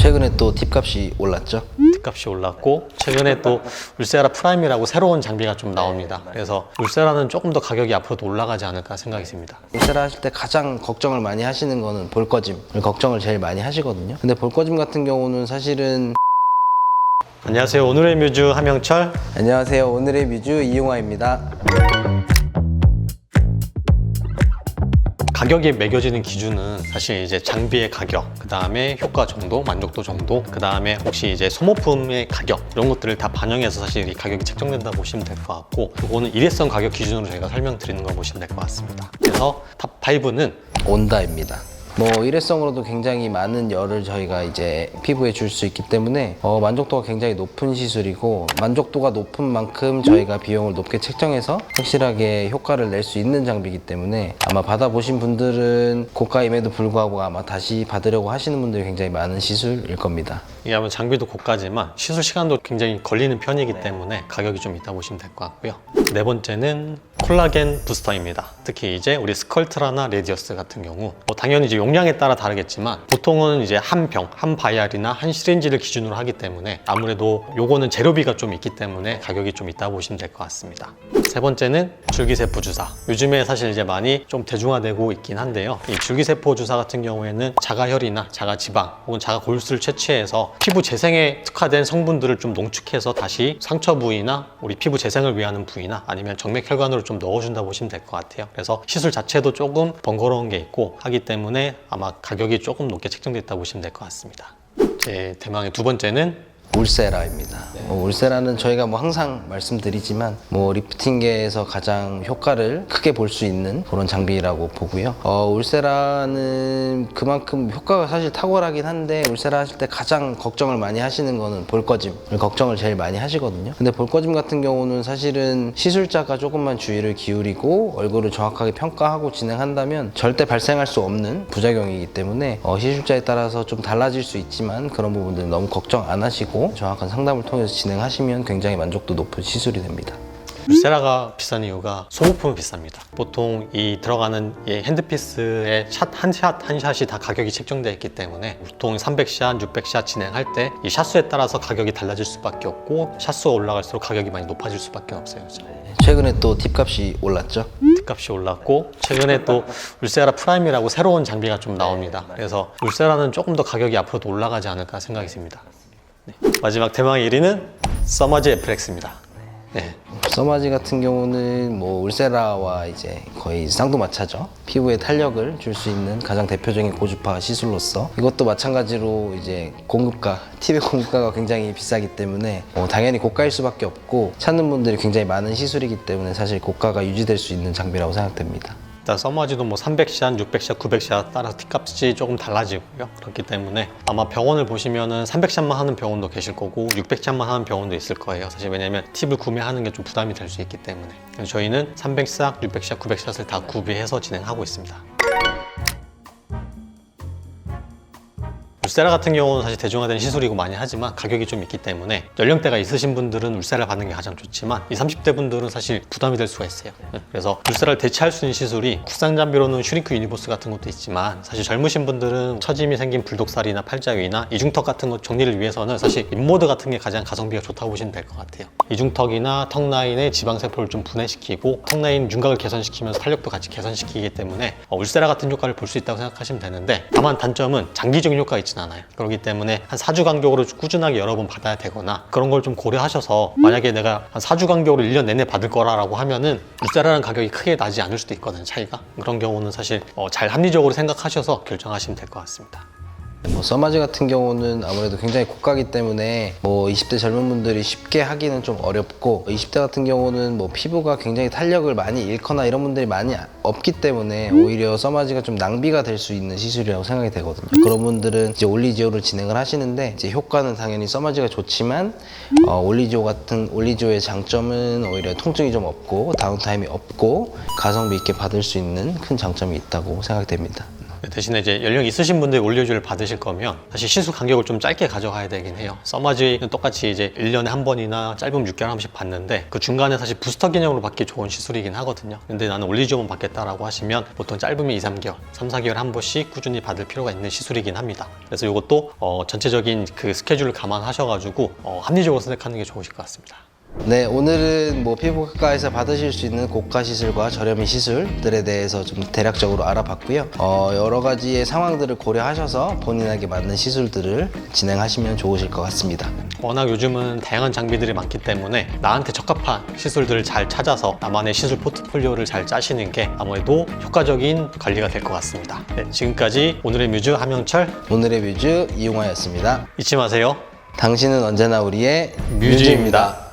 최근에 또 팁값이 올랐죠? 값이 올랐고 최근에 또 울세라 프라임이라고 새로운 장비가 좀 나옵니다. 그래서 울세라는 조금 더 가격이 앞으로도 올라가지 않을까 생각이 듭니다. 울세라 하실 때 가장 걱정을 많이 하시는 거는 볼꺼짐을 걱정을 제일 많이 하시거든요. 근데 볼꺼짐 같은 경우는 사실은 안녕하세요. 오늘의 뮤즈 함영철. 안녕하세요. 오늘의 뮤즈 이용화입니다. 가격이 매겨지는 기준은 사실 이제 장비의 가격, 그 다음에 효과 정도, 만족도 정도, 그 다음에 혹시 이제 소모품의 가격 이런 것들을 다 반영해서 사실 이 가격이 책정된다고 보시면 될 것 같고, 이거는 일회성 가격 기준으로 저희가 설명드리는 거 보시면 될 것 같습니다. 그래서 탑 5는 온다입니다. 뭐 일회성으로도 굉장히 많은 열을 저희가 이제 피부에 줄 수 있기 때문에 만족도가 굉장히 높은 시술이고, 만족도가 높은 만큼 저희가 비용을 높게 책정해서 확실하게 효과를 낼 수 있는 장비이기 때문에 아마 받아보신 분들은 고가임에도 불구하고 아마 다시 받으려고 하시는 분들이 굉장히 많은 시술일 겁니다. 이게 아마 장비도 고가지만 시술 시간도 굉장히 걸리는 편이기 때문에 가격이 좀 있다 보시면 될 것 같고요. 네 번째는 콜라겐 부스터입니다. 특히 이제 우리 스컬트라나 레디어스 같은 경우 당연히 이제 용량에 따라 다르겠지만 보통은 이제 한 병, 한 바이알이나 한 시린지를 기준으로 하기 때문에 아무래도 요거는 재료비가 좀 있기 때문에 가격이 좀 있다 보시면 될 것 같습니다. 세 번째는 줄기세포 주사. 요즘에 사실 이제 많이 좀 대중화되고 있긴 한데요. 이 줄기세포 주사 같은 경우에는 자가혈이나 자가지방 혹은 자가골수를 채취해서 피부 재생에 특화된 성분들을 좀 농축해서 다시 상처 부위나 우리 피부 재생을 위한 부위나 아니면 정맥혈관으로 좀 넣어준다 보시면 될 것 같아요. 그래서 시술 자체도 조금 번거로운 게 있고 하기 때문에 아마 가격이 조금 높게 책정됐다 보시면 될 것 같습니다. 제 대망의 두 번째는 울세라입니다. 울세라는 저희가 항상 말씀드리지만 리프팅계에서 가장 효과를 크게 볼 수 있는 그런 장비라고 보고요. 울세라는 그만큼 효과가 사실 탁월하긴 한데, 울세라 하실 때 가장 걱정을 많이 하시는 거는 볼꺼짐을 걱정을 제일 많이 하시거든요. 근데 볼꺼짐 같은 경우는 사실은 시술자가 조금만 주의를 기울이고 얼굴을 정확하게 평가하고 진행한다면 절대 발생할 수 없는 부작용이기 때문에 시술자에 따라서 좀 달라질 수 있지만, 그런 부분들은 너무 걱정 안 하시고 정확한 상담을 통해서 진행하시면 굉장히 만족도 높은 시술이 됩니다. 울세라가 비싼 이유가 소모품이 비쌉니다. 보통 이 들어가는 핸드피스의 한 샷이 다 가격이 책정되어 있기 때문에 보통 300샷, 600샷 진행할 때 이 샷수에 따라서 가격이 달라질 수밖에 없고, 샷수가 올라갈수록 가격이 많이 높아질 수밖에 없어요. 최근에 또 팁값이 올랐죠? 값이 올랐고 최근에 또 울세라 프라임이라고 새로운 장비가 좀 나옵니다. 그래서 울세라는 조금 더 가격이 앞으로도 올라가지 않을까 생각이 듭니다. 네. 마지막 대망의 1위는 써마지 FX입니다. 네. 써마지 같은 경우는 울세라와 이제 거의 쌍두마차죠. 피부에 탄력을 줄 수 있는 가장 대표적인 고주파 시술로서, 이것도 마찬가지로 이제 팁의 공급가가 굉장히 비싸기 때문에 당연히 고가일 수밖에 없고, 찾는 분들이 굉장히 많은 시술이기 때문에 사실 고가가 유지될 수 있는 장비라고 생각됩니다. 일단 써마지도 300샷, 600샷, 900샷 따라서 팁값이 조금 달라지고요. 그렇기 때문에 아마 병원을 보시면은 300샷만 하는 병원도 계실 거고 600샷만 하는 병원도 있을 거예요. 사실 왜냐면 팁을 구매하는 게 좀 부담이 될 수 있기 때문에. 그래서 저희는 300샷, 600샷, 900샷을 다 구비해서 진행하고 있습니다. 울세라 같은 경우는 사실 대중화된 시술이고 많이 하지만 가격이 좀 있기 때문에 연령대가 있으신 분들은 울세라를 받는 게 가장 좋지만 20, 30대 분들은 사실 부담이 될 수가 있어요. 그래서 울세라를 대체할 수 있는 시술이 국산 장비로는 슈링크 유니버스 같은 것도 있지만, 사실 젊으신 분들은 처짐이 생긴 불독살이나 팔자위나 이중턱 같은 것 정리를 위해서는 사실 인모드 같은 게 가장 가성비가 좋다고 보시면 될 것 같아요. 이중턱이나 턱 라인의 지방세포를 좀 분해시키고 턱 라인 윤곽을 개선시키면서 탄력도 같이 개선시키기 때문에 울세라 같은 효과를 볼 수 있다고 생각하시면 되는데, 다만 단점은 장기적인 효과가 있지는 않아요. 그렇기 때문에 한 4주 간격으로 꾸준하게 여러 번 받아야 되거나 그런 걸 좀 고려하셔서, 만약에 내가 한 4주 간격으로 1년 내내 받을 거라고 하면은 울세라는 가격이 크게 나지 않을 수도 있거든요, 차이가. 그런 경우는 사실 잘 합리적으로 생각하셔서 결정하시면 될 것 같습니다. 써마지 같은 경우는 아무래도 굉장히 고가기 때문에 20대 젊은 분들이 쉽게 하기는 좀 어렵고, 20대 같은 경우는 피부가 굉장히 탄력을 많이 잃거나 이런 분들이 많이 없기 때문에 오히려 써마지가 좀 낭비가 될 수 있는 시술이라고 생각이 되거든요. 그런 분들은 이제 올리지오를 진행을 하시는데, 이제 효과는 당연히 써마지가 좋지만 올리지오의 장점은 오히려 통증이 좀 없고 다운타임이 없고 가성비 있게 받을 수 있는 큰 장점이 있다고 생각됩니다. 대신에 이제 연령 있으신 분들이 올리오젤을 받으실 거면 사실 시술 간격을 좀 짧게 가져가야 되긴 해요. 써마지는 똑같이 이제 1년에 한 번이나 짧으면 6개월에 한 번씩 받는데 그 중간에 사실 부스터 개념으로 받기 좋은 시술이긴 하거든요. 근데 나는 올리지오만 받겠다라고 하시면 보통 짧으면 2, 3개월, 3, 4개월에 한 번씩 꾸준히 받을 필요가 있는 시술이긴 합니다. 그래서 이것도 전체적인 그 스케줄을 감안하셔가지고 합리적으로 선택하는 게 좋으실 것 같습니다. 네, 오늘은 뭐 피부과에서 받으실 수 있는 고가 시술과 저렴이 시술들에 대해서 좀 대략적으로 알아봤고요. 여러 가지의 상황들을 고려하셔서 본인에게 맞는 시술들을 진행하시면 좋으실 것 같습니다. 워낙 요즘은 다양한 장비들이 많기 때문에 나한테 적합한 시술들을 잘 찾아서 나만의 시술 포트폴리오를 잘 짜시는 게 아무래도 효과적인 관리가 될 것 같습니다. 네, 지금까지 오늘의 뮤즈 함영철, 오늘의 뮤즈 이용화였습니다. 잊지 마세요. 당신은 언제나 우리의 뮤즈입니다. 뮤즈입니다.